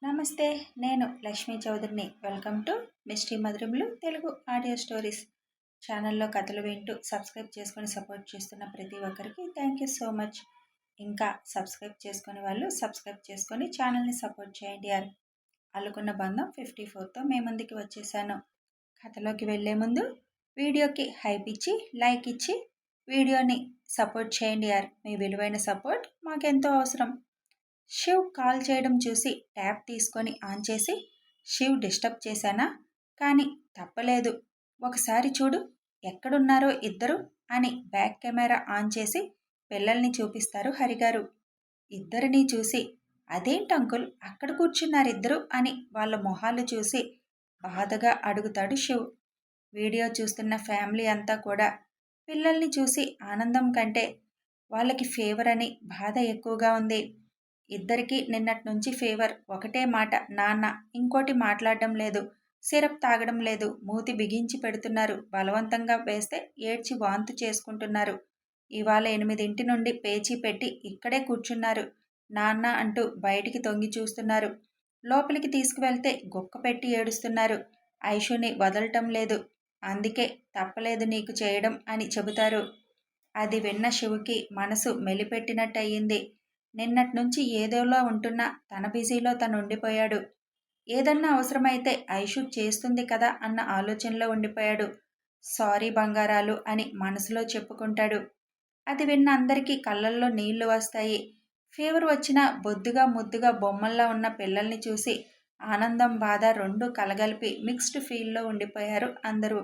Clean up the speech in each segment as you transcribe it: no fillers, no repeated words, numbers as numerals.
నమస్తే. నేను లక్ష్మీ చౌదరిని. వెల్కమ్ టు మిస్టీ మధురములు తెలుగు ఆడియో స్టోరీస్. ఛానల్లో కథలు వింటూ సబ్స్క్రైబ్ చేసుకొని సపోర్ట్ చేస్తున్న ప్రతి ఒక్కరికి థ్యాంక్ యూ సో మచ్. ఇంకా సబ్స్క్రైబ్ చేసుకునే వాళ్ళు సబ్స్క్రైబ్ చేసుకొని ఛానల్ని సపోర్ట్ చేయండి. అల్లుకున్న బంధం 54తో మీ ముందుకి వచ్చేసాను. కథలోకి వెళ్లే ముందు వీడియోకి హైప్ ఇచ్చి లైక్ ఇచ్చి వీడియోని సపోర్ట్ చేయండి. మీ విలువైన సపోర్ట్ మాకెంతో అవసరం. శివ్ కాల్ చేయడం చూసి ట్యాబ్ తీసుకొని ఆన్ చేసి, శివ్ డిస్టర్బ్ చేశానా? కానీ తప్పలేదు. ఒకసారి చూడు ఎక్కడున్నారో ఇద్దరు అని బ్యాక్ కెమెరా ఆన్ చేసి పిల్లల్ని చూపిస్తారు హరిగారు. ఇద్దరినీ చూసి అదేంటి అంకుల్ అక్కడ కూర్చున్నారిద్దరు అని వాళ్ళ మొహాలు చూసి బాధగా అడుగుతాడు శివ్. వీడియో చూస్తున్న ఫ్యామిలీ అంతా కూడా పిల్లల్ని చూసి ఆనందం కంటే వాళ్ళకి ఫీవర్ అని బాధ ఎక్కువగా ఉంది. ఇద్దరికీ నిన్నటి నుంచి ఫీవర్. ఒకటే మాట నాన్న, ఇంకోటి మాట్లాడడం లేదు, సిరప్ తాగడం లేదు, మూతి బిగించి పెడుతున్నారు, బలవంతంగా వేస్తే ఏడ్చి వాంతు చేసుకుంటున్నారు. ఇవాళ 8 నుండి పేచీ పెట్టి ఇక్కడే కూర్చున్నారు. నాన్న అంటూ బయటికి తొంగి చూస్తున్నారు. లోపలికి తీసుకువెళ్తే గుక్క పెట్టి ఏడుస్తున్నారు. ఐషుని వదలటం లేదు. అందుకే తప్పలేదు నీకు చేయడం అని చెబుతారు. అది విన్న శివుకి మనసు మెలిపెట్టినట్టయింది. నిన్నటి నుంచి ఏదోలా ఉంటున్నా తన బిజీలో తను ఉండిపోయాడు. ఏదన్నా అవసరమైతే ఐషు చేస్తుంది కదా అన్న ఆలోచనలో ఉండిపోయాడు. సారీ బంగారాలు అని మనసులో చెప్పుకుంటాడు. అది విన్న అందరికీ కళ్ళల్లో నీళ్లు వస్తాయి. ఫీవర్ వచ్చినా బొద్దుగా ముద్దుగా బొమ్మల్లా ఉన్న పిల్లల్ని చూసి ఆనందం బాధ రెండూ కలగలిపి మిక్స్డ్ ఫీల్లో ఉండిపోయారు అందరూ.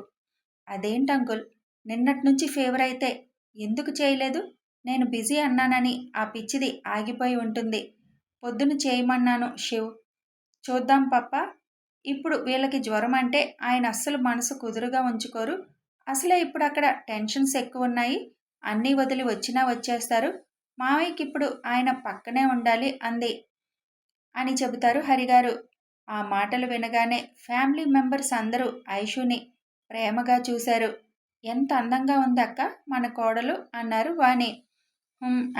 అదేంటంకుల్ నిన్నటి నుంచి ఫీవర్ అయితే ఎందుకు చేయలేదు? నేను బిజీ అన్నానని ఆ పిచ్చిది ఆగిపోయి ఉంటుంది. పొద్దున చేయమన్నాను శివ్. చూద్దాం పప్ప. ఇప్పుడు వీళ్ళకి జ్వరం అంటే ఆయన అస్సలు మనసు కుదురుగా ఉంచుకోరు. అసలే ఇప్పుడు అక్కడ టెన్షన్స్ ఎక్కువ ఉన్నాయి. అన్నీ వదిలి వచ్చినా వచ్చేస్తారు. మావయ్యకి ఇప్పుడు ఆయన పక్కనే ఉండాలి అంది అని చెబుతారు హరిగారు. ఆ మాటలు వినగానే ఫ్యామిలీ మెంబర్స్ అందరూ ఐషుని ప్రేమగా చూశారు. ఎంత అందంగా ఉంది అక్క మన కోడలు అన్నారు వాణి.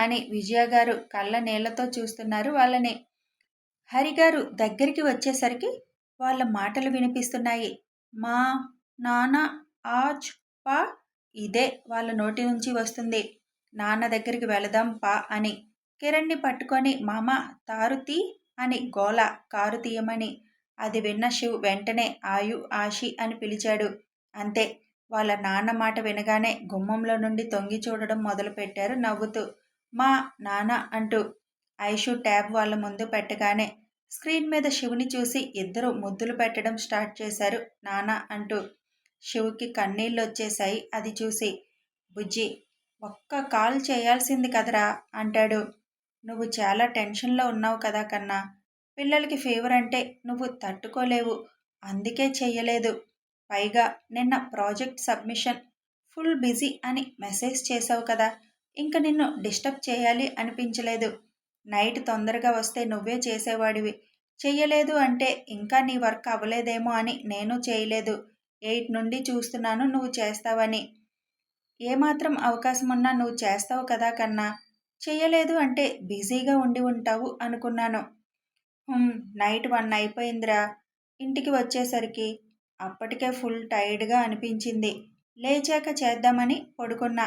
అని విజయగారు కళ్ళ నీళ్లతో చూస్తున్నారు వాళ్ళని. హరిగారు దగ్గరికి వచ్చేసరికి వాళ్ళ మాటలు వినిపిస్తున్నాయి. మా నాన్న ఆజ్ పా ఇదే వాళ్ళ నోటి నుంచి వస్తుంది. నాన్న దగ్గరికి వెళదాం పా అని. కిరణ్ని పట్టుకొని మామ తారు తీ అని గోల, కారు తీయమని. అది విన్న శివ్ వెంటనే ఆయు ఆషి అని పిలిచాడు. అంతే. వాళ్ళ నాన్న మాట వినగానే గుమ్మంలో నుండి తొంగి చూడడం మొదలుపెట్టారు నవ్వుతూ. మా నాన్న అంటూ. ఐషు ట్యాబ్ వాళ్ళ ముందు పెట్టగానే స్క్రీన్ మీద శివుని చూసి ఇద్దరు ముద్దులు పెట్టడం స్టార్ట్ చేశారు నాన్న అంటూ. శివుకి కన్నీళ్ళు వచ్చేశాయి అది చూసి. బుజ్జి ఒక్క కాల్ చేయాల్సింది కదరా అంటాడు. నువ్వు చాలా టెన్షన్లో ఉన్నావు కదా కన్నా. పిల్లలకి ఫీవర్ అంటే నువ్వు తట్టుకోలేవు. అందుకే చెయ్యలేదు. పైగా నిన్న ప్రాజెక్ట్ సబ్మిషన్ ఫుల్ బిజీ అని మెసేజ్ చేసావు కదా. ఇంక నిన్ను డిస్టర్బ్ చేయాలి అనిపించలేదు. నైట్ తొందరగా వస్తే నువ్వే చేసేవాడివి. చెయ్యలేదు అంటే ఇంకా నీ వర్క్ అవ్వలేదేమో అని నేను చేయలేదు. 8 నుండి చూస్తున్నాను నువ్వు చేస్తావని. ఏమాత్రం అవకాశం ఉన్నా నువ్వు చేస్తావు కదా కన్నా. చెయ్యలేదు అంటే బిజీగా ఉండి ఉంటావు అనుకున్నాను. నైట్ 1 అయిపోయిందిరా ఇంటికి వచ్చేసరికి. అప్పటికే ఫుల్ టైర్డ్గా అనిపించింది. లేచాక చేద్దామని పడుకున్నా.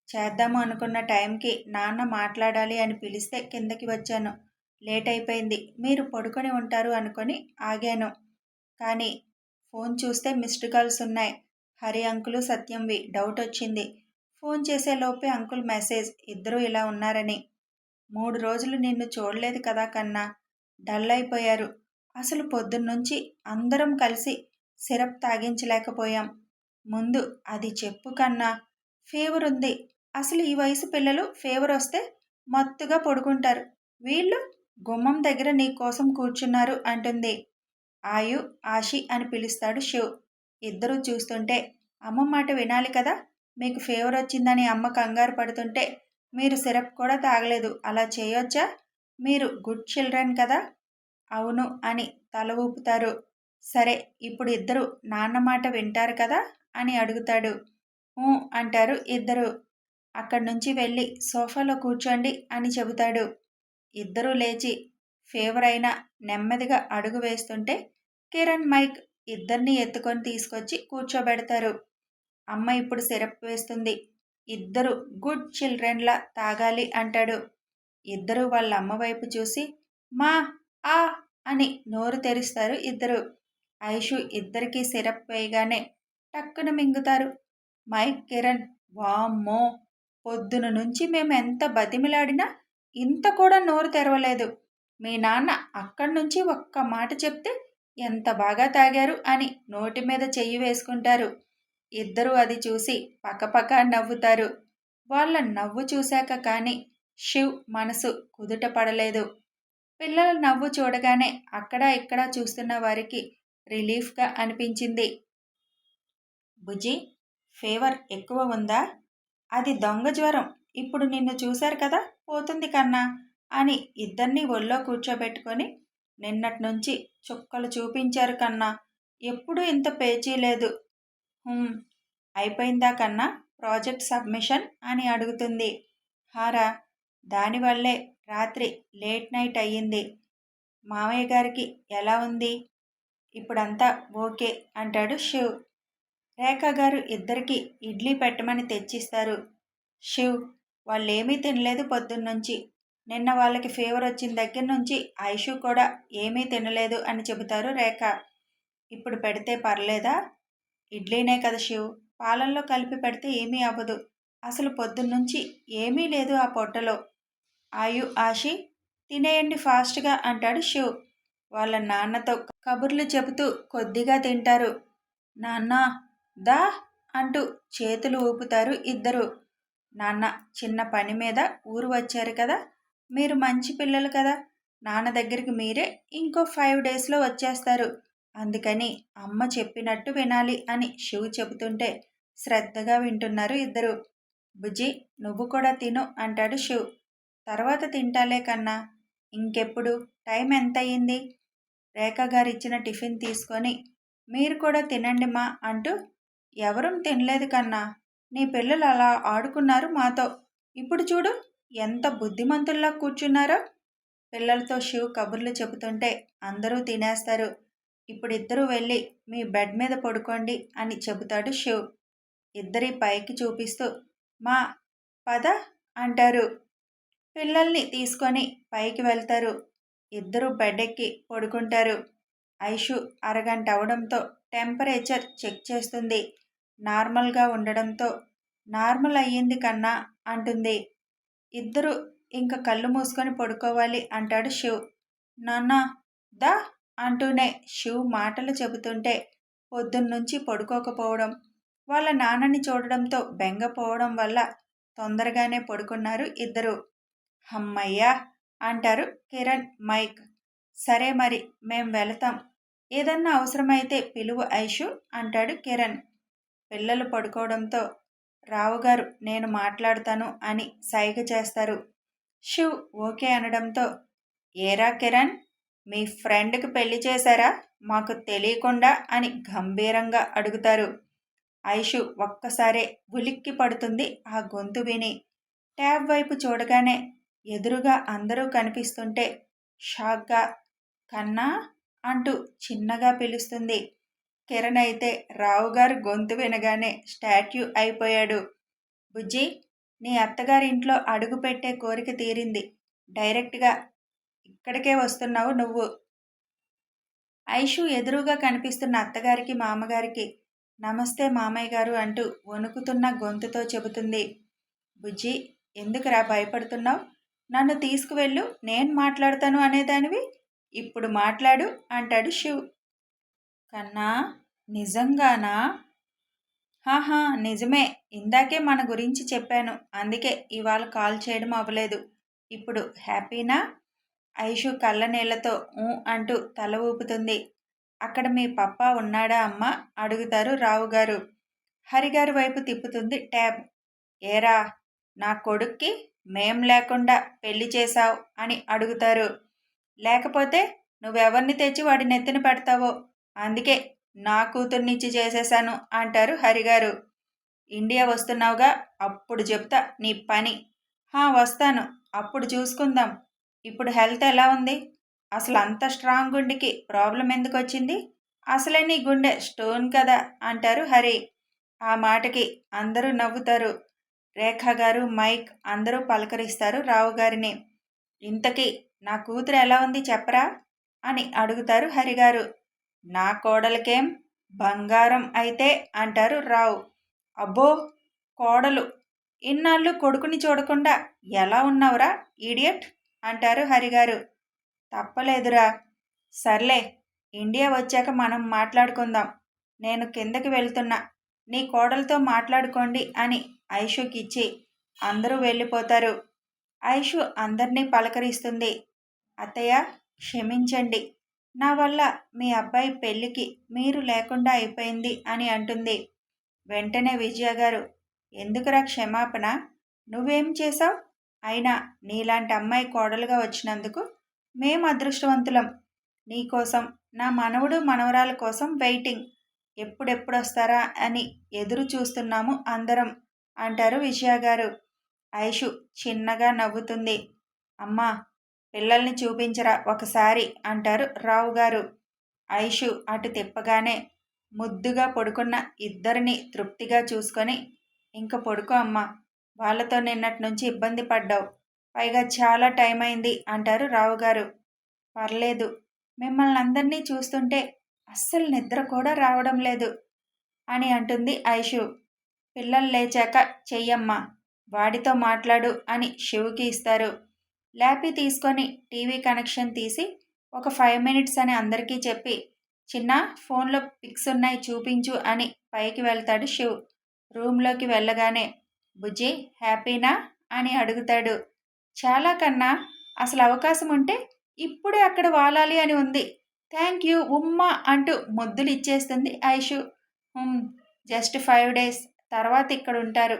చేద్దాము అనుకున్న టైంకి నాన్న మాట్లాడాలి అని పిలిస్తే కిందకి వచ్చాను. లేట్ అయిపోయింది. మీరు పడుకొని ఉంటారు అనుకొని ఆగాను. కానీ ఫోన్ చూస్తే మిస్డ్ కాల్స్ ఉన్నాయి. హరి అంకులు సత్యంవి. డౌట్ వచ్చింది. ఫోన్ చేసేలోపే అంకుల్ మెసేజ్ ఇద్దరూ ఇలా ఉన్నారని. 3 రోజులు నిన్ను చూడలేదు కదా కన్నా. డల్ అయిపోయారు. అసలు పొద్దున్నుంచి అందరం కలిసి సిరప్ తాగించలేకపోయాం. ముందు అది చెప్పు కన్నా. ఫీవర్ ఉంది. అసలు ఈ వయసు పిల్లలు ఫీవర్ వస్తే మత్తుగా పడుకుంటారు. వీళ్ళు గుమ్మం దగ్గర నీ కోసం కూర్చున్నారు అంటుంది. ఆయు ఆషి అని పిలుస్తాడు శివ్. ఇద్దరూ చూస్తుంటే అమ్మ మాట వినాలి కదా. మీకు ఫీవర్ వచ్చిందని అమ్మ కంగారు పడుతుంటే మీరు సిరప్ కూడా తాగలేదు. అలా చేయొచ్చా? మీరు గుడ్ చిల్డ్రన్ కదా. అవును అని తల ఊపుతారు. సరే ఇప్పుడు ఇద్దరు నాన్న మాట వింటారు కదా అని అడుగుతాడు. అంటారు ఇద్దరు. అక్కడి నుంచి వెళ్ళి సోఫాలో కూర్చోండి అని చెబుతాడు. ఇద్దరూ లేచి ఫేవర్ అయినా నెమ్మదిగా అడుగు వేస్తుంటే కిరణ్ మైక్ ఇద్దరిని ఎత్తుకొని తీసుకొచ్చి కూర్చోబెడతారు. అమ్మ ఇప్పుడు సిరప్ వేస్తుంది. ఇద్దరు గుడ్ చిల్డ్రన్లా తాగాలి అంటాడు. ఇద్దరూ వాళ్ళ అమ్మ వైపు చూసి మా ఆ అని నోరు తెరుస్తారు ఇద్దరు. ఐషు ఇద్దరికీ సిరప్ వేయగానే టక్కున మింగుతారు. మైక్ కిరణ్ వామ్మో, పొద్దున నుంచి మేము ఎంత బతిమిలాడినా ఇంత కూడా నోరు తెరవలేదు. మీ నాన్న అక్కడి నుంచి ఒక్క మాట చెప్తే ఎంత బాగా తాగారు అని నోటి మీద చెయ్యి వేసుకుంటారు. ఇద్దరూ అది చూసి పకపక నవ్వుతారు. వాళ్ళ నవ్వు చూశాక కానీ శివ్ మనసు కుదుట పడలేదు. పిల్లల నవ్వు చూడగానే అక్కడ ఇక్కడ చూస్తున్న వారికి రిలీఫ్గా అనిపించింది. బుజ్జి, ఫీవర్ ఎక్కువ ఉందా? అది దొంగ జ్వరం. ఇప్పుడు నిన్ను చూశారు కదా, పోతుంది కన్నా అని ఇద్దరినీ ఒళ్ళో కూర్చోబెట్టుకొని నిన్నటి నుంచి చుక్కలు చూపించారు కన్నా. ఎప్పుడూ ఇంత పేచీ లేదు. అయిపోయిందా కన్నా ప్రాజెక్ట్ సబ్మిషన్ అని అడుగుతుంది. హారా, దానివల్లే రాత్రి లేట్ నైట్ అయ్యింది. మామయ్య గారికి ఎలా ఉంది? ఇప్పుడంతా ఓకే అంటాడు శివ్. రేఖ గారు ఇద్దరికి ఇడ్లీ పెట్టమని తెచ్చిస్తారు. శివ్, వాళ్ళేమీ తినలేదు పొద్దున్నుంచి. నిన్న వాళ్ళకి ఫీవర్ వచ్చిన దగ్గర నుంచి ఐషు కూడా ఏమీ తినలేదు అని చెబుతారు రేఖ. ఇప్పుడు పెడితే పర్లేదా? ఇడ్లీనే కదా శివ్, పాలల్లో కలిపి పెడితే ఏమీ అవ్వదు. అసలు పొద్దున్నుంచి ఏమీ లేదు ఆ పొట్టలో. ఆషి, తినేయండి ఫాస్ట్గా అంటాడు శివ్. వాళ్ళ నాన్నతో కబుర్లు చెబుతూ కొద్దిగా తింటారు. నాన్న దా అంటూ చేతులు ఊపుతారు ఇద్దరు. నాన్న చిన్న పని మీద ఊరు వచ్చారు కదా, మీరు మంచి పిల్లలు కదా, నాన్న దగ్గరికి మీరే ఇంకో 5 డేస్లో వచ్చేస్తారు. అందుకని అమ్మ చెప్పినట్టు వినాలి అని శివ్ చెబుతుంటే శ్రద్ధగా వింటున్నారు ఇద్దరు. బుజ్జి, నువ్వు కూడా తిను అంటాడు శివ్. తర్వాత తింటాలే కన్నా. ఇంకెప్పుడు? టైం ఎంత అయ్యింది? రేఖ గారు ఇచ్చిన టిఫిన్ తీసుకొని మీరు కూడా తినండి మా అంటూ ఎవరూ తినలేదు కన్నా. నీ పిల్లలు అలా ఆడుకున్నారు మాతో. ఇప్పుడు చూడు ఎంత బుద్ధిమంతుల్లా కూర్చున్నారో. పిల్లలతో శివ్ కబుర్లు చెబుతుంటే అందరూ తినేస్తారు. ఇప్పుడు ఇద్దరూ వెళ్ళి మీ బెడ్ మీద పడుకోండి అని చెబుతాడు శివ్. ఇద్దరి పైకి చూపిస్తూ మా పద అంటారు. పిల్లల్ని తీసుకొని పైకి వెళ్తారు. ఇద్దరు బెడ్ ఎక్కి పడుకుంటారు. ఐషు అరగంట అవడంతో టెంపరేచర్ చెక్ చేస్తుంది. నార్మల్గా ఉండడంతో నార్మల్ అయ్యింది కన్నా అంటుంది. ఇద్దరు ఇంకా కళ్ళు మూసుకొని పడుకోవాలి అంటాడు శివ్. నాన్న దా అంటూనే శివ్ మాటలు చెబుతుంటే పొద్దున్నుంచి పడుకోకపోవడం, వాళ్ళ నాన్నని చూడడంతో బెంగపోవడం వల్ల తొందరగానే పడుకున్నారు ఇద్దరు. హమ్మయ్యా అంటారు కిరణ్ మైక్. సరే మరి మేం వెళతాం. ఏదన్నా అవసరమైతే పిలువు ఐషు అంటాడు కిరణ్. పిల్లలు పడుకోవడంతో రావుగారు నేను మాట్లాడతాను అని సైగ చేస్తారు. శివ్ ఓకే అనడంతో ఏరా కిరణ్, మీ ఫ్రెండ్కి పెళ్లి చేశారా మాకు తెలియకుండా అని గంభీరంగా అడుగుతారు. ఐషు ఒక్కసారే ఉలిక్కి పడుతుంది ఆ గొంతు విని. ట్యాబ్ వైపు చూడగానే ఎదురుగా అందరూ కనిపిస్తుంటే షాక్గా కన్నా అంటూ చిన్నగా పిలుస్తుంది. కిరణ్ అయితే రావుగారు గొంతు వినగానే స్టాట్యూ అయిపోయాడు. బుజ్జి, నీ అత్తగారింట్లో అడుగు పెట్టే కోరిక తీరింది. డైరెక్ట్గా ఇక్కడికే వస్తున్నావు నువ్వు. ఐషు ఎదురుగా కనిపిస్తున్న అత్తగారికి మామగారికి నమస్తే మామయ్య గారు అంటూ వణుకుతున్న గొంతుతో చెబుతుంది. బుజ్జి, ఎందుకురా భయపడుతున్నావు? నన్ను తీసుకువెళ్ళు, నేను మాట్లాడతాను అనేదానివి. ఇప్పుడు మాట్లాడు అంటాడు శివ్. కన్నా, నిజంగానా? హాహా నిజమే. ఇందాకే మన గురించి చెప్పాను, అందుకే ఇవాళ కాల్ చేయడం అవ్వలేదు. ఇప్పుడు హ్యాపీనా? ఐషు కళ్ళ నీళ్లతో ఊ అంటూ తల ఊపుతుంది. అక్కడ మీ పప్పా ఉన్నాడా అమ్మా అడుగుతారు రావుగారు. హరిగారి వైపు తిప్పుతుంది ట్యాబ్. ఏరా, నా కొడుక్కి మేం లేకుండా పెళ్లి చేశావు అని అడుగుతారు. లేకపోతే నువ్వెవరిని తెచ్చి వాడి నెత్తిన పెడతావో, అందుకే నా కూతుర్నిచ్చి చేసేశాను అంటారు హరిగారు. ఇండియా వస్తున్నావుగా, అప్పుడు చెప్తా నీ పని. వస్తాను, అప్పుడు చూసుకుందాం. ఇప్పుడు హెల్త్ ఎలా ఉంది? అసలు అంత స్ట్రాంగ్ గుండెకి ప్రాబ్లం ఎందుకు వచ్చింది? అసలే నీ గుండె స్టోన్ కదా అంటారు హరి. ఆ మాటకి అందరూ నవ్వుతారు. రేఖ గారు, మైక్ అందరూ పలకరిస్తారు రావు గారిని. ఇంతకీ నా కూతురు ఎలా ఉంది చెప్పరా అని అడుగుతారు హరిగారు. నా కోడలికేం బంగారం అయితే అంటారు రావు. అబ్బో కోడలు, ఇన్నాళ్ళు కొడుకుని చూడకుండా ఎలా ఉన్నావురా ఈడియట్ అంటారు హరిగారు. తప్పలేదురా. సర్లే, ఇండియా వచ్చాక మనం మాట్లాడుకుందాం. నేను కిందకి వెళ్తున్నా. నీ కోడలతో మాట్లాడుకోండి అని ఐషుకిచ్చి అందరూ వెళ్ళిపోతారు. ఐషు అందరినీ పలకరిస్తుంది. అత్తయ్య, క్షమించండి. నా వల్ల మీ అబ్బాయి పెళ్ళికి మీరు లేకుండా అయిపోయింది అని అంటుంది. వెంటనే విజయ గారు, ఎందుకురా క్షమాపణ? నువ్వేం చేశావు? అయినా నీలాంటి అమ్మాయి కోడలుగా వచ్చినందుకు మేం అదృష్టవంతులం. నీకోసం, నా మనవడు మనవరాల కోసం వెయిటింగ్. ఎప్పుడెప్పుడొస్తారా అని ఎదురు చూస్తున్నాము అందరం అంటారు విజయ గారు. ఐషు చిన్నగా నవ్వుతుంది. అమ్మా, పిల్లల్ని చూపించరా ఒకసారి అంటారు రావు గారు. ఐషు అటు తిప్పగానే ముద్దుగా పడుకున్న ఇద్దరిని తృప్తిగా చూసుకొని, ఇంక పడుకో అమ్మా, వాళ్ళతో నిన్నటి నుంచి ఇబ్బంది పడ్డావు, పైగా చాలా టైం అయింది అంటారు రావు గారు. పర్లేదు, మిమ్మల్ని అందరినీ చూస్తుంటే అస్సలు నిద్ర కూడా రావడం లేదు అని అంటుంది ఐషు. పిల్లలు లేచాక చెయ్యమ్మా, వాడితో మాట్లాడు అని శివుకి ఇస్తారు. ల్యాపీ తీసుకొని టీవీ కనెక్షన్ తీసి ఒక 5 మినిట్స్ అని అందరికీ చెప్పి, చిన్న ఫోన్లో పిక్స్ ఉన్నాయి చూపించు అని పైకి వెళ్తాడు శివ్. రూమ్లోకి వెళ్ళగానే, బుజ్జి హ్యాపీనా అని అడుగుతాడు. చాలా కన్నా, అసలు అవకాశం ఉంటే ఇప్పుడే అక్కడ వాలాలి అని ఉంది. థ్యాంక్ యూ ఉమ్మా అంటూ ముద్దులు ఇచ్చేస్తుంది ఐషు. జస్ట్ 5 డేస్ తర్వాత ఇక్కడ ఉంటారు.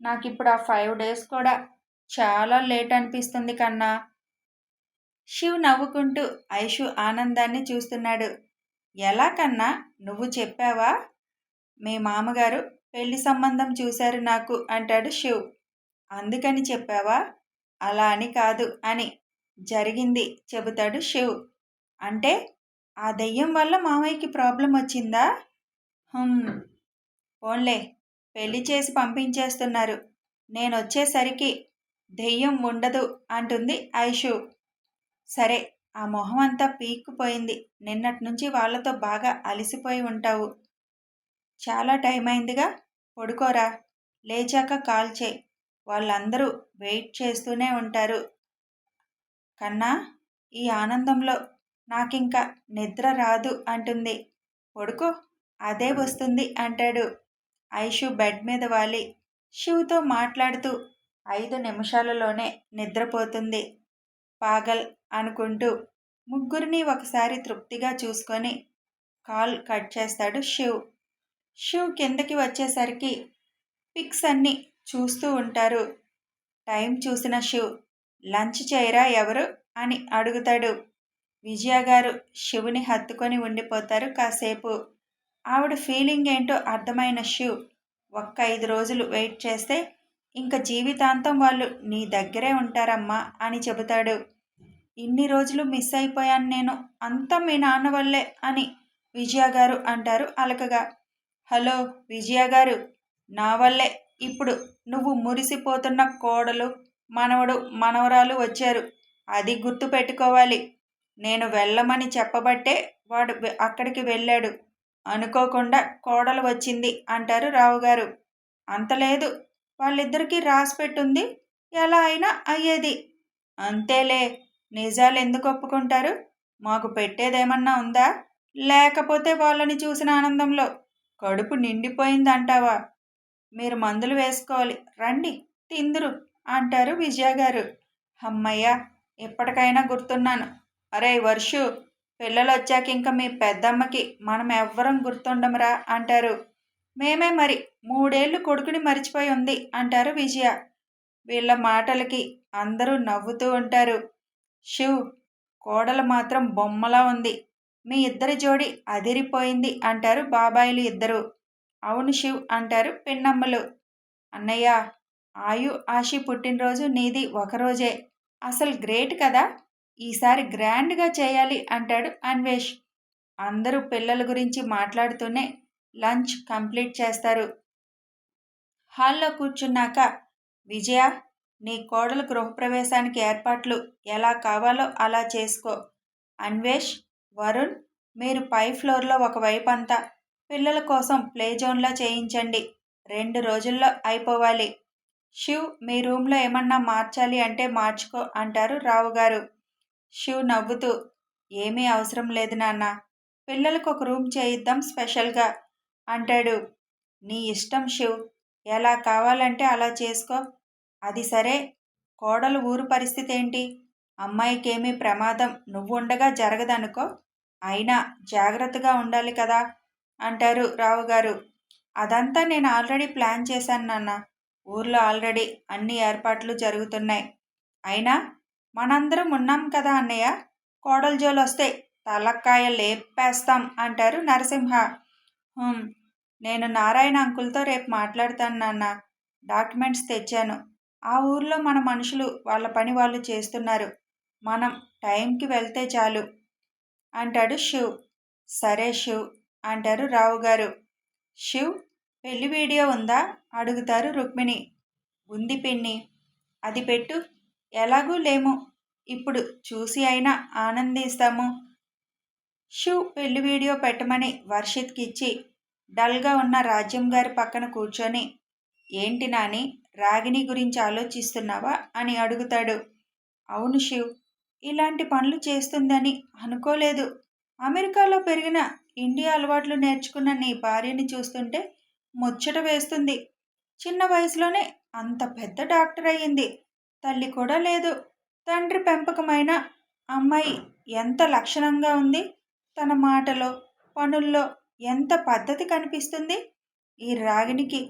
నాకు ఇప్పుడు ఆ 5 డేస్ కూడా చాలా లేట్ అనిపిస్తుంది కన్నా. శివ్ నవ్వుకుంటూ ఐషు ఆనందాన్ని చూస్తున్నాడు. ఎలా కన్నా, నువ్వు చెప్పావా? మీ మామగారు పెళ్లి సంబంధం చూశారు నాకు అంటాడు శివ్. అందుకని చెప్పావా? అలా అని కాదు అని జరిగింది చెబుతాడు శివ్. అంటే ఆ దెయ్యం వల్ల మామయ్యకి ప్రాబ్లం వచ్చిందా? పోన్లే, పెళ్లి చేసి పంపించేస్తున్నారు. నేను వచ్చేసరికి దెయ్యం ఉండదు అంటుంది ఐషు. సరే, ఆ మొహం అంతా పీక్కుపోయింది. నిన్నటి నుంచి వాళ్ళతో బాగా అలసిపోయి ఉంటావు. చాలా టైం అయిందిగా, పడుకోరా. లేచాక కాల్ చేయి. వాళ్ళందరూ వెయిట్ చేస్తూనే ఉంటారు. కన్నా, ఈ ఆనందంలో నాకింక నిద్ర రాదు అంటుంది. పడుకో, అదే వస్తుంది అంటాడు. ఐషు బెడ్ మీద వాలి శివ్తో మాట్లాడుతూ 5 నిమిషాలలోనే నిద్రపోతుంది. పాగల్ అనుకుంటూ ముగ్గురిని ఒకసారి తృప్తిగా చూసుకొని కాల్ కట్ చేస్తాడు శివ్. శివ్ కిందకి వచ్చేసరికి పిక్స్ అన్నీ చూస్తూ ఉంటారు. టైం చూసిన శివ్, లంచ్ చేయరా ఎవరు అని అడుగుతాడు. విజయ గారు శివుని హత్తుకొని ఉండిపోతారు కాసేపు. ఆవిడ ఫీలింగ్ ఏంటో అర్థమైన శివ్, ఒక్క 5 రోజులు వెయిట్ చేస్తే ఇంక జీవితాంతం వాళ్ళు నీ దగ్గరే ఉంటారమ్మా అని చెబుతాడు. ఇన్ని రోజులు మిస్ అయిపోయాను నేను, అంతా మీ నాన్న వల్లే అని విజయ గారు అంటారు అలకగా. హలో విజయ గారు, నా వల్లే ఇప్పుడు నువ్వు మురిసిపోతున్న కోడలు, మనవడు, మనవరాలు వచ్చారు. అది గుర్తు పెట్టుకోవాలి. నేను వెళ్ళమని చెప్పబట్టే వాడు అక్కడికి వెళ్ళాడు. అనుకోకుండా కోడలు వచ్చింది అంటారు రావు గారు. అంతలేదు, వాళ్ళిద్దరికీ రాసి పెట్టుంది, ఎలా అయినా అయ్యేది. అంతేలే, నిజాలు ఎందుకు ఒప్పుకుంటారు? మాకు పెట్టేదేమన్నా ఉందా? లేకపోతే వాళ్ళని చూసిన ఆనందంలో కడుపు నిండిపోయిందంటావా? మీరు మందులు వేసుకోవాలి, రండి తిందురు అంటారు విజయ గారు. అమ్మయ్య, ఎప్పటికైనా గుర్తున్నాను. అరే వర్షు, పిల్లలు వచ్చాక ఇంకా మీ పెద్దమ్మకి మనం ఎవ్వరం గుర్తుండమురా అంటారు. మేమే మరి 3 ఏళ్ళు కొడుకుని మరిచిపోయి ఉంది అంటారు విజయ. వీళ్ళ మాటలకి అందరూ నవ్వుతూ ఉంటారు. శివ్, కోడలు మాత్రం బొమ్మలా ఉంది. మీ ఇద్దరి జోడి అదిరిపోయింది అంటారు బాబాయిలు ఇద్దరు. అవును శివ్ అంటారు పిన్నమ్మలు. అన్నయ్య, ఆయు ఆశి పుట్టినరోజు నీది ఒకరోజే. అసలు గ్రేట్ కదా. ఈసారి గ్రాండ్గా చేయాలి అంటాడు అన్వేష్. అందరూ పిల్లల గురించి మాట్లాడుతూనే లంచ్ కంప్లీట్ చేస్తారు. హాల్లో కూర్చున్నాక, విజయ, నీ కోడలు గృహప్రవేశానికి ఏర్పాట్లు ఎలా కావాలో అలా చేసుకో. అన్వేష్, వరుణ్, మీరు పై ఫ్లోర్లో ఒకవైపు అంతా పిల్లల కోసం ప్లే జోన్లా చేయించండి. 2 రోజుల్లో అయిపోవాలి. శివ్, మీ రూమ్లో ఏమన్నా మార్చాలి అంటే మార్చుకో అంటారు రావుగారు. శివ్ నవ్వుతూ, ఏమీ అవసరం లేదు నాన్న, పిల్లలకు ఒక రూమ్ చేయిద్దాం స్పెషల్గా అంటాడు. నీ ఇష్టం శివ్, ఎలా కావాలంటే అలా చేసుకో. అది సరే, కోడలు ఊరు పరిస్థితి ఏంటి? అమ్మాయికేమీ ప్రమాదం నువ్వుండగా జరగదనుకో, అయినా జాగ్రత్తగా ఉండాలి కదా అంటారు రావుగారు. అదంతా నేను ఆల్రెడీ ప్లాన్ చేశాను నాన్న. ఊర్లో ఆల్రెడీ అన్ని ఏర్పాట్లు జరుగుతున్నాయి. అయినా మనందరం ఉన్నాం కదా అన్నయ్య, కోడలు జోలొస్తే తలక్కాయ లేపేస్తాం అంటారు నరసింహ. నేను నారాయణ అంకుల్తో రేపు మాట్లాడతాను నాన్న. డాక్యుమెంట్స్ తెచ్చాను. ఆ ఊర్లో మన మనుషులు వాళ్ళ పని వాళ్ళు చేస్తున్నారు. మనం టైంకి వెళ్తే చాలు అంటాడు శివ్. సరే శివ్ అంటారు రావుగారు. శివ్, పెళ్లి వీడియో ఉందా అడుగుతారు రుక్మిణి. ఉంది పిన్ని, అది పెట్టు. ఎలాగూ లేము, ఇప్పుడు చూసి అయినా ఆనందిస్తాము. శివ్ పెళ్లి వీడియో పెట్టమని వర్షిత్కి ఇచ్చి డల్గా ఉన్న రాజ్యం గారి పక్కన కూర్చొని, ఏంటి నాని, రాగిణి గురించి ఆలోచిస్తున్నావా అని అడుగుతాడు. అవును శివ్, ఇలాంటి పనులు చేస్తుందని అనుకోలేదు. అమెరికాలో పెరిగిన ఇండియా అలవాట్లు నేర్చుకున్న నీ భార్యని చూస్తుంటే ముచ్చట వేస్తుంది. చిన్న వయసులోనే అంత పెద్ద డాక్టర్ అయ్యింది. తల్లి కూడా లేదు. తండ్రి పెంపకమైన అమ్మాయి ఎంత లక్షణంగా ఉంది. తన మాటలో పనుల్లో ఎంత పద్ధతి కనిపిస్తుంది. ఈ రాగినికి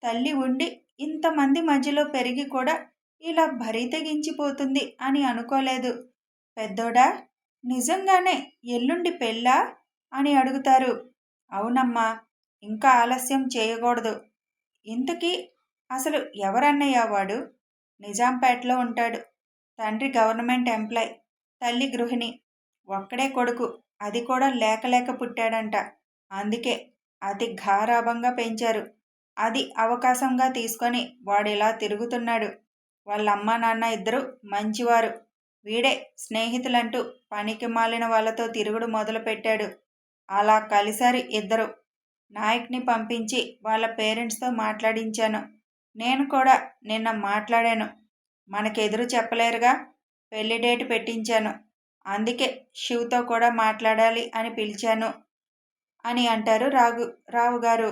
తల్లి ఉండి ఇంతమంది మధ్యలో పెరిగి కూడా ఇలా బరి తెగించిపోతుంది అని అనుకోలేదు. పెద్దోడా, నిజంగానే ఎల్లుండి పెళ్ళా అని అడుగుతారు. అవునమ్మా, ఇంకా ఆలస్యం చేయకూడదు. ఇంతకీ అసలు ఎవరన్నయ్య వాడు? నిజాంపేటలో ఉంటాడు. తండ్రి గవర్నమెంట్ ఎంప్లాయ్, తల్లి గృహిణి. ఒక్కడే కొడుకు, అది కూడా లేక లేక పుట్టాడంట. అందుకే అతి గారాబంగా పెంచారు. అది అవకాశంగా తీసుకొని వాడిలా తిరుగుతున్నాడు. వాళ్ళ అమ్మా నాన్న ఇద్దరు మంచివారు. వీడే స్నేహితులంటూ పనికి మాలిన వాళ్ళతో తిరుగుడు మొదలుపెట్టాడు. అలా కలిశారు ఇద్దరు. నాయక్ని పంపించి వాళ్ళ పేరెంట్స్తో మాట్లాడించాను. నేను కూడా నిన్న మాట్లాడాను. మనకెదురు చెప్పలేరుగా, పెళ్లి డేట్ పెట్టించాను. అందుకే శివ్తో కూడా మాట్లాడాలి అని పిలిచాను అని అంటారు రావుగారు.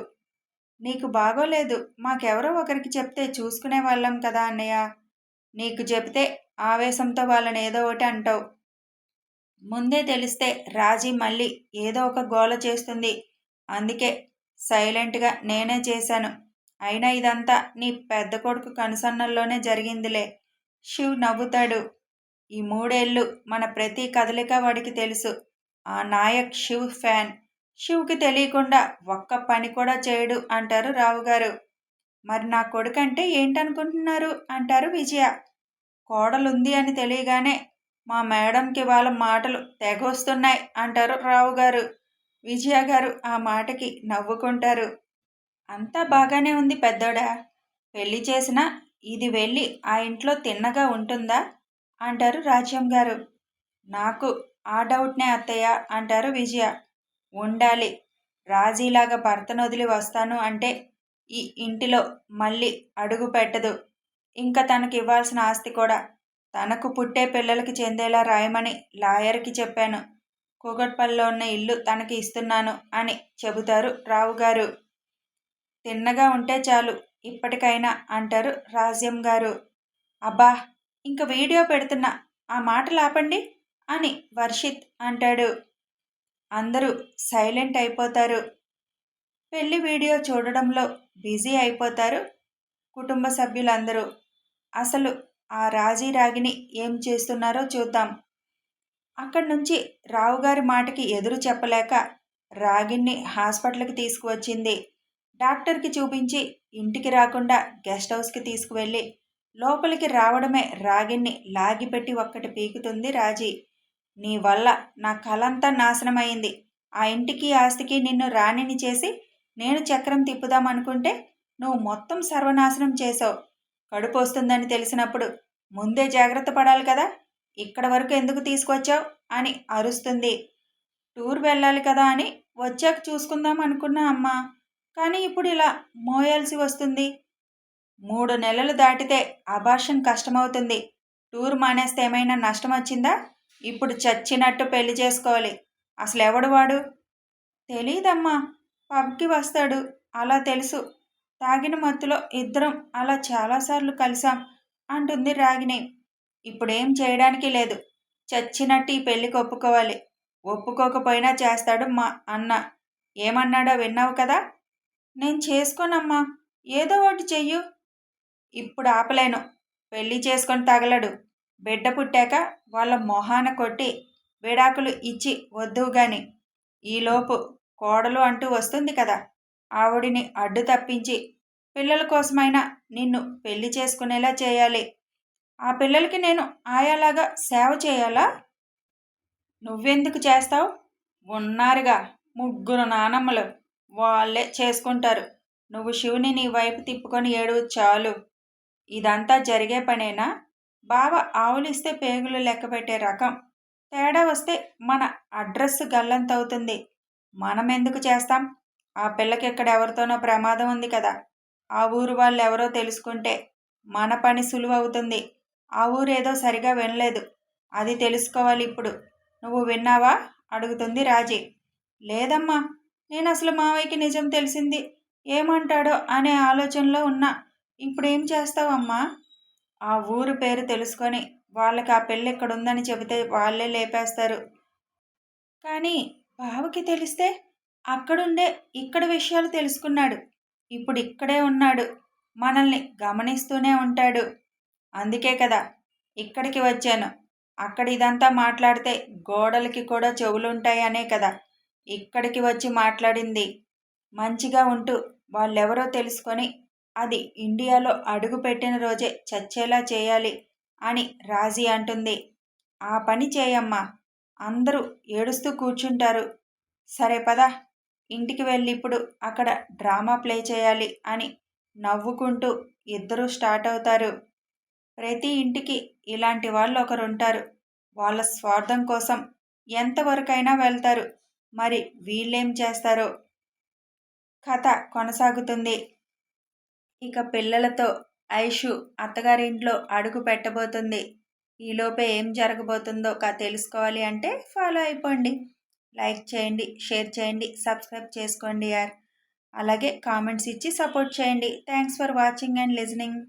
నీకు బాగోలేదు, మాకెవరో ఒకరికి చెప్తే చూసుకునే వాళ్ళం కదా అన్నయ్య. నీకు చెప్తే ఆవేశంతో వాళ్ళని ఏదో ఒకటి అంటావు. ముందే తెలిస్తే రాజీ మళ్ళీ ఏదో ఒక గోల చేస్తుంది. అందుకే సైలెంట్గా నేనే చేశాను. అయినా ఇదంతా నీ పెద్ద కొడుకు కనుసన్నల్లోనే జరిగిందిలే. శివ్ నవ్వుతాడు. ఈ 3 ఏళ్ళు మన ప్రతి కదలిక వాడికి తెలుసు. ఆ నాయక్ శివ్ ఫ్యాన్. శివ్కి తెలియకుండా ఒక్క పని కూడా చేయడు అంటారు రావుగారు. మరి నా కొడుకంటే ఏంటనుకుంటున్నారు అంటారు విజయ. కోడలుంది అని తెలియగానే మా మేడంకి వాళ్ళ మాటలు తెగొస్తున్నాయి అంటారు రావుగారు. విజయ గారు ఆ మాటకి నవ్వుకుంటారు. అంతా బాగానే ఉంది పెద్దోడా. పెళ్లి చేసినా ఇది వెళ్ళి ఆ ఇంట్లో తిన్నగా ఉంటుందా అంటారు రాజ్యం గారు. నాకు ఆ డౌట్నే అత్తయ్య అంటారు విజయ. ఉండాలి. రాజీలాగా భర్తను వదిలి వస్తాను అంటే ఈ ఇంటిలో మళ్ళీ అడుగు పెట్టదు. ఇంకా తనకి ఇవ్వాల్సిన ఆస్తి కూడా తనకు పుట్టే పిల్లలకి చెందేలా రాయమని లాయర్కి చెప్పాను. కూకట్పల్లిలో ఉన్న ఇల్లు తనకి ఇస్తున్నాను అని చెబుతారు రావుగారు. తిన్నగా ఉంటే చాలు ఇప్పటికైనా అంటారు రాజ్యం గారు. అబ్బా, ఇంక వీడియో పెడుతున్నా, ఆ మాటలు ఆపండి అని వర్షిత్ అంటాడు. అందరూ సైలెంట్ అయిపోతారు. పెళ్లి వీడియో చూడడంలో బిజీ అయిపోతారు కుటుంబ సభ్యులందరూ. అసలు ఆ రాగిని ఏం చేస్తున్నారో చూద్దాం. అక్కడి నుంచి రావుగారి మాటకి ఎదురు చెప్పలేక రాగిణ్ణి హాస్పిటల్కి తీసుకువచ్చింది. డాక్టర్కి చూపించి ఇంటికి రాకుండా గెస్ట్ హౌస్కి తీసుకువెళ్ళి లోపలికి రావడమే రాగిణ్ణి లాగిపెట్టి ఒక్కటి పీకుతుంది రాజీ. నీ వల్ల నా కలంతా నాశనమైంది. ఆ ఇంటికి ఆస్తికి నిన్ను రాణిని చేసి నేను చక్రం తిప్పుదామనుకుంటే నువ్వు మొత్తం సర్వనాశనం చేసావు. కడుపు వస్తుందని తెలిసినప్పుడు ముందే జాగ్రత్త పడాలి కదా. ఇక్కడ వరకు ఎందుకు తీసుకొచ్చావు అని అరుస్తుంది. టూర్ వెళ్ళాలి కదా అని వచ్చాక చూసుకుందాం అనుకున్నా అమ్మా. కానీ ఇప్పుడు ఇలా మోయాల్సి వస్తుంది. 3 నెలలు దాటితే అబార్షన్ కష్టమవుతుంది. టూర్ మానేస్తే ఏమైనా నష్టం వచ్చిందా? ఇప్పుడు చచ్చినట్టు పెళ్లి చేసుకోవాలి. అసలెవడు వాడు? తెలీదమ్మా. పబ్కి వస్తాడు. అలా తెలుసు. తాగిన మత్తులో ఇద్దరం అలా చాలాసార్లు కలిసాం అంటుంది రాగిణి. ఇప్పుడేం చేయడానికి లేదు. చచ్చినట్టు ఈ పెళ్లికి ఒప్పుకోవాలి. ఒప్పుకోకపోయినా చేస్తాడు మా అన్న. ఏమన్నాడో విన్నావు కదా. నేను చేసుకోనమ్మా. ఏదో ఒకటి చెయ్యు. ఇప్పుడు ఆపలేను. పెళ్లి చేసుకొని తగలడు. బిడ్డ పుట్టాక వాళ్ళ మొహాన కొట్టి విడాకులు ఇచ్చి వద్దువు గాని. ఈలోపు కోడలు అంటూ వస్తుంది కదా. ఆవిడిని అడ్డు తప్పించి పిల్లల కోసమైనా నిన్ను పెళ్లి చేసుకునేలా చేయాలి. ఆ పిల్లలకి నేను ఆయాలాగా సేవ చేయాలా? నువ్వెందుకు చేస్తావు? ఉన్నారుగా 3 నానమ్మలు. వాళ్ళే చేసుకుంటారు. నువ్వు శివుని నీ వైపు తిప్పుకొని ఏడువు చాలు. ఇదంతా జరిగే పనేనా? బావ ఆవులిస్తే పేగులు లెక్కపెట్టే రకం. తేడా వస్తే మన అడ్రస్ గల్లంతవుతుంది. మనం ఎందుకు చేస్తాం? ఆ పిల్లకి ఇక్కడ ఎవరితోనో ప్రమాదం ఉంది కదా. ఆ ఊరు వాళ్ళు ఎవరో తెలుసుకుంటే మన పని సులువవుతుంది. ఆ ఊరేదో సరిగా వినలేదు. అది తెలుసుకోవాలి ఇప్పుడు. నువ్వు విన్నావా? అడుగుతుంది రాజీ. లేదమ్మా. నేను అసలు మావయ్యకి నిజం తెలిసింది ఏమంటాడో అనే ఆలోచనలో ఉన్నా. ఇప్పుడేం చేస్తావమ్మా? ఆ ఊరు పేరు తెలుసుకొని వాళ్ళకి ఆ పెళ్ళి ఇక్కడుందని చెబితే వాళ్ళే లేపేస్తారు. కానీ బావకి తెలిస్తే అక్కడుండే ఇక్కడ విషయాలు తెలుసుకున్నాడు. ఇప్పుడు ఇక్కడే ఉన్నాడు. మనల్ని గమనిస్తూనే ఉంటాడు. అందుకే కదా ఇక్కడికి వచ్చాను. అక్కడ ఇదంతా మాట్లాడితే గోడలకి కూడా చెవులుంటాయి అనే కదా ఇక్కడికి వచ్చి మాట్లాడింది. మంచిగా ఉంటూ వాళ్ళెవరో తెలుసుకొని అది ఇండియాలో అడుగు పెట్టిన రోజే చచ్చేలా చేయాలి అని రాజీ అంటుంది. ఆ పని చేయమ్మా. అందరూ ఏడుస్తూ కూర్చుంటారు. సరే పద. ఇంటికి వెళ్ళి ఇప్పుడు అక్కడ డ్రామా ప్లే చేయాలి అని నవ్వుకుంటూ ఇద్దరూ స్టార్ట్ అవుతారు. ప్రతి ఇంటికి ఇలాంటి వాళ్ళు ఒకరుంటారు. వాళ్ళ స్వార్థం కోసం ఎంతవరకైనా వెళ్తారు. మరి వీళ్ళేం చేస్తారో. కథ కొనసాగుతుంది. ఇక పిల్లలతో ఐషు అత్తగారింట్లో అడుగు పెట్టబోతుంది. ఈలోపే ఏం జరగబోతుందో తెలుసుకోవాలి అంటే ఫాలో అయిపోండి. లైక్ చేయండి, షేర్ చేయండి, సబ్స్క్రైబ్ చేసుకోండి యార్. అలాగే కామెంట్స్ ఇచ్చి సపోర్ట్ చేయండి. Thanks for watching and listening.